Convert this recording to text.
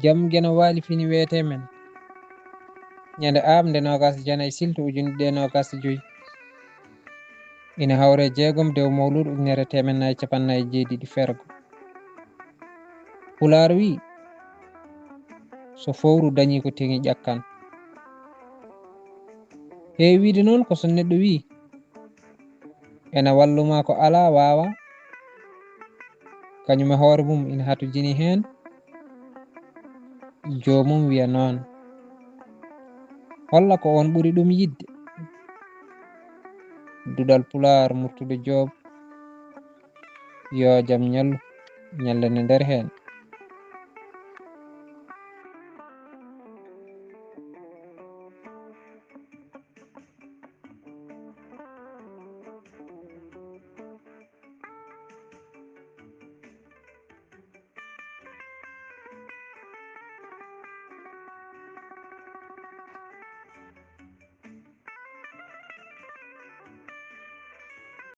jam gena waali fini wiyete men ñande amde 24 silto ujune 2025 ina hawre 6 dew mawlud 1447 fergo. Pulaar wi so fowru dañi ko tigi ƴakkan. Heewi wiide noon ko so neɗɗo wi ena walluma ko ala wawa, kañum e hoore mum ina hatujini hen, jomum wiya noon. Holla ko on ɓuri ɗum yidde. Duɗal Pulaar Murtude Joob, yo jaam ñallu ñallane nder hen.